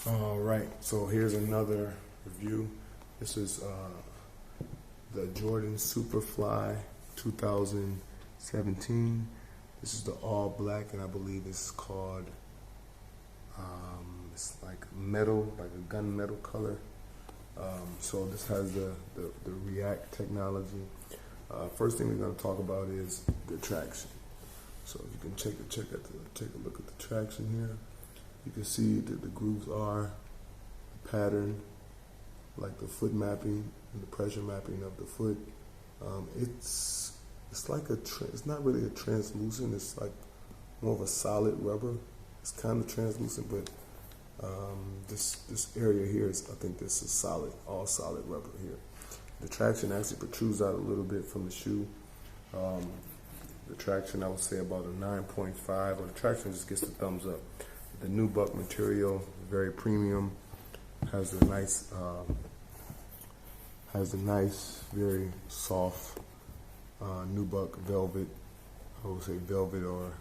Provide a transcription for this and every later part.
All right, so here's another review. This is the Jordan Superfly 2017. This is the all black, and I believe it's called, it's like metal, like a gunmetal color. So this has the React technology. First thing we're going to talk about is the traction. So if you can take a look at the traction here. You can see that the grooves are the pattern, like the foot mapping and the pressure mapping of the foot. It's like it's not really a translucent. It's like more of a solid rubber. It's kind of translucent, but this area here is, I think this is solid, all solid rubber here. The traction actually protrudes out a little bit from the shoe. The traction, I would say about a 9.5, or the traction just gets the thumbs up. The nubuck material, very premium, has a nice, very soft nubuck velvet. I would say velvet or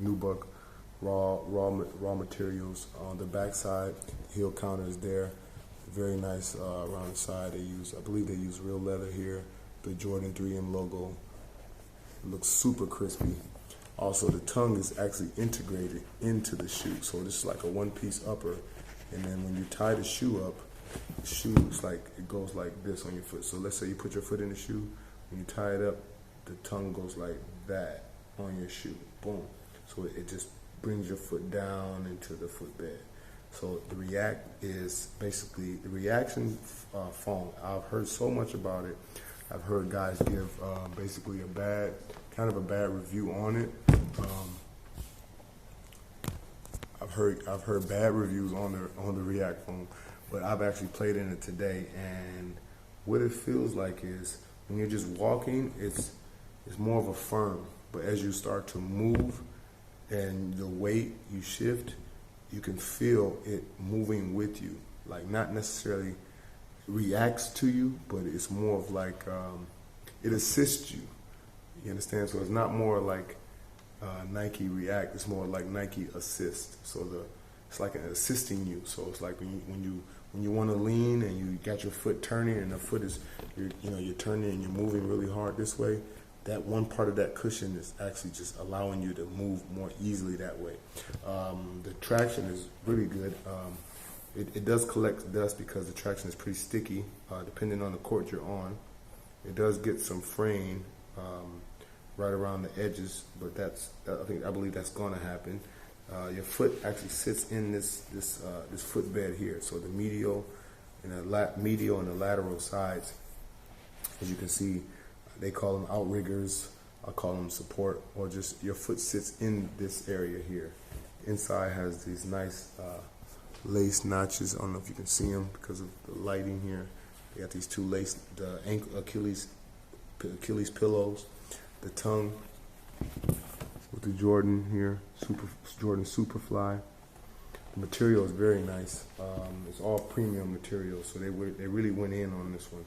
nubuck raw materials. On the back side, the heel counter is there. Very nice around the side. I believe they use real leather here. The Jordan 3M logo. It looks super crispy. Also, the tongue is actually integrated into the shoe. So this is like a one-piece upper. And then when you tie the shoe up, the shoe is like, it goes like this on your foot. So let's say you put your foot in the shoe, when you tie it up, the tongue goes like that on your shoe. Boom. So it just brings your foot down into the footbed. So the React is basically the reaction foam. I've heard so much about it. I've heard guys give basically kind of a bad review on it. I've heard bad reviews on the React foam, but I've actually played in it today, and what it feels like is when you're just walking, it's more of a firm. But as you start to move and the weight you shift, you can feel it moving with you. Like, not necessarily reacts to you, but it's more of like it assists you. You understand? So it's not more like Nike React. It's more like Nike Assist. So it's like assisting you. So it's like when you want to lean and you got your foot turning and the foot is you're turning and you're moving really hard this way. That one part of that cushion is actually just allowing you to move more easily that way. The traction is really good. It does collect dust because the traction is pretty sticky, depending on the court you're on. It does get some fraying right around the edges, but I believe that's going to happen. Your foot actually sits in this footbed here. So the medial and the lateral sides, as you can see, they call them outriggers. I call them support, or just your foot sits in this area here. Inside has these nice lace notches. I don't know if you can see them because of the lighting here. They got these two the Achilles pillows. The tongue with the Jordan here, Jordan Superfly. The material is very nice. It's all premium material, so they really went in on this one.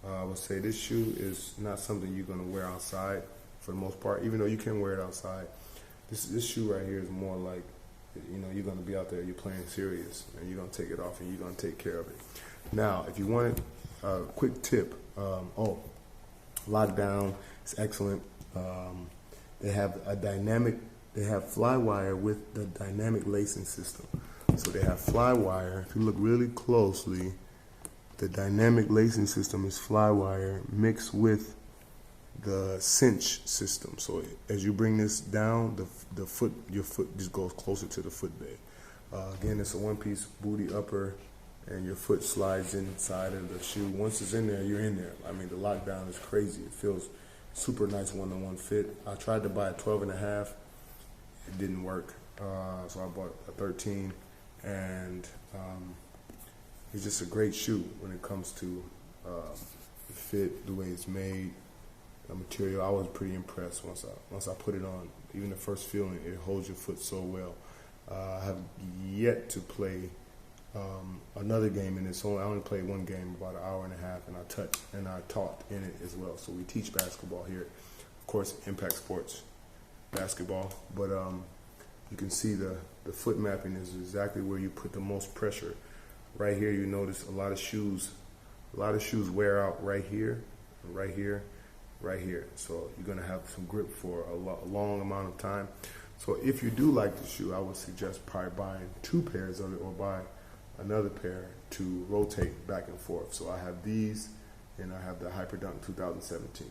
I would say this shoe is not something you're going to wear outside for the most part, even though you can wear it outside. This shoe right here is more like, you're going to be out there, you're playing serious, and you're going to take it off and you're going to take care of it. Now, if you want a quick tip, lockdown is excellent. They have they have fly wire with the dynamic lacing system. So they have fly wire. If you look really closely, the dynamic lacing system is fly wire mixed with the cinch system. So as you bring this down, your foot just goes closer to the footbed. Again, it's a one-piece booty upper, and your foot slides inside of the shoe. Once it's in there, you're in there. I mean, the lockdown is crazy. It feels super nice one-to-one fit. I tried to buy a 12.5. It didn't work, so I bought a 13, and it's just a great shoe when it comes to the fit, the way it's made, the material. I was pretty impressed once I put it on. Even the first feeling, it holds your foot so well. I have yet to play another game in it. So I only played one game, about an hour and a half, and I taught in it as well. So we teach basketball here, of course, Impact Sports basketball. But you can see the foot mapping is exactly where you put the most pressure right here, you notice a lot of shoes wear out right here, right here, right here. So you're gonna have some grip for a long amount of time. So if you do like the shoe, I would suggest probably buying 2 pairs of it, or buy another pair to rotate back and forth. So I have these, and I have the Hyperdunk 2017.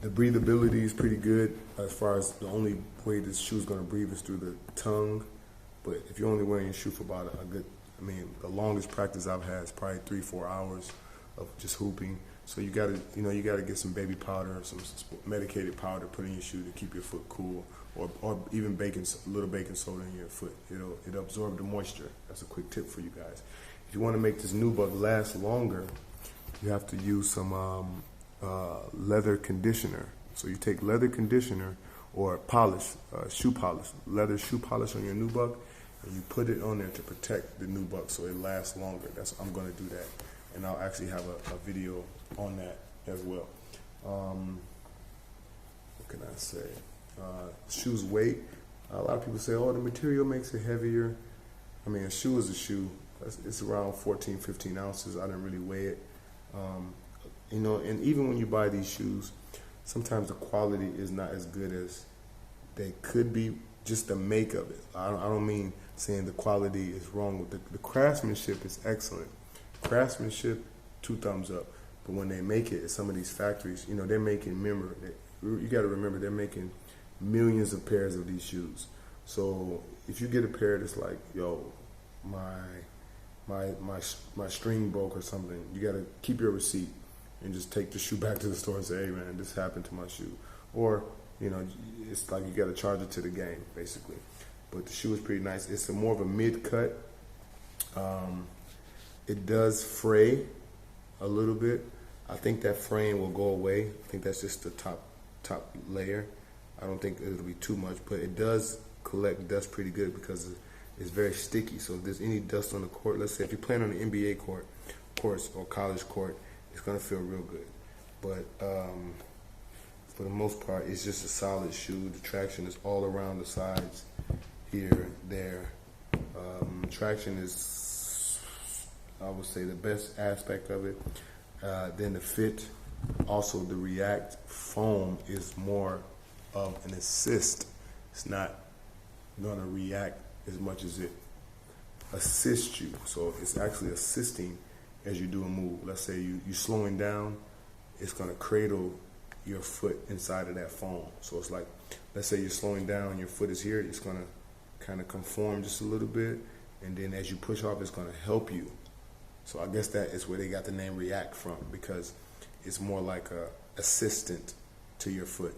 The breathability is pretty good, as far as the only way this shoe is going to breathe is through the tongue. But if you're only wearing your shoe for about a good, I mean, the longest practice I've had is probably 3-4 hours of just hooping. So you gotta, you gotta get some baby powder, some medicated powder, put in your shoe to keep your foot cool, or even a little baking soda in your foot. It'll absorb the moisture. That's a quick tip for you guys. If you want to make this nubuck last longer, you have to use some leather conditioner. So you take leather conditioner or polish, shoe polish, leather shoe polish on your nubuck, and you put it on there to protect the nubuck so it lasts longer. I'm going to do that, and I'll actually have a video on that as well. What can I say? Shoes weight. A lot of people say, oh, the material makes it heavier. I mean, a shoe is a shoe. It's around 14, 15 ounces. I didn't really weigh it. And even when you buy these shoes, sometimes the quality is not as good as they could be, just the make of it. I don't mean saying the quality is wrong. The craftsmanship is excellent. Craftsmanship, 2 thumbs up. But when they make it at some of these factories, they're making, you got to remember, they're making millions of pairs of these shoes. So if you get a pair that's like, yo, my string broke or something, you got to keep your receipt and just take the shoe back to the store and say, hey man, this happened to my shoe. Or, it's like you got to charge it to the game, basically. But the shoe is pretty nice. It's more of a mid-cut. It does fray a little bit. I think that fraying will go away. I think that's just the top layer. I don't think it'll be too much, but it does collect dust pretty good because it's very sticky. So if there's any dust on the court, let's say if you're playing on the NBA courts or college court, it's gonna feel real good. But for the most part, it's just a solid shoe. The traction is all around the sides, here, there. Traction is, I would say, the best aspect of it. Then the fit, also the React foam is more of an assist. It's not gonna react as much as it assists you. So it's actually assisting as you do a move. Let's say you slowing down, it's gonna cradle your foot inside of that foam. So it's like, let's say you're slowing down, your foot is here, it's gonna kind of conform just a little bit, and then as you push off, it's gonna help you. So I guess that is where they got the name React from, because it's more like a assistant to your foot.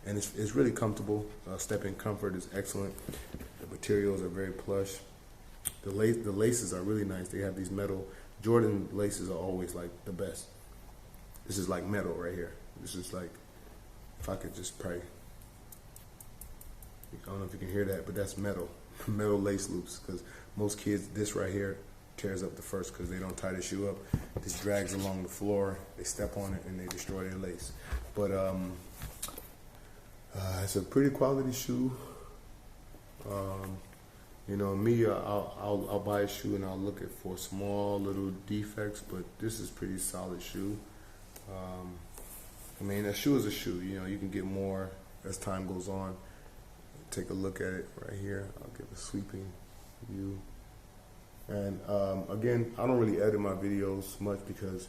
And it's really comfortable. Step-in comfort is excellent. The materials are very plush. The laces are really nice. They have these metal. Jordan laces are always like the best. This is like metal right here. This is like, if I could just pray. I don't know if you can hear that, but that's metal. Metal lace loops, because most kids, this right here tears up the first because they don't tie their shoe up. This drags along the floor. They step on it and they destroy their lace. But it's a pretty quality shoe. Me, I'll buy a shoe and I'll look at for small little defects, but this is pretty solid shoe. A shoe is a shoe. You can get more as time goes on. Take a look at it right here. I'll give a sweeping view. And again, I don't really edit my videos much because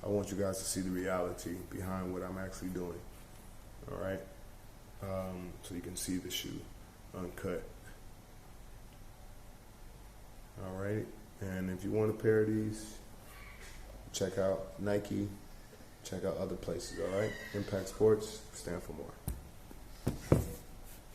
I want you guys to see the reality behind what I'm actually doing. All right. So you can see the shoe uncut. All right. And if you want a pair of these, check out Nike. Check out other places. All right. Impact Sports. Stand for more.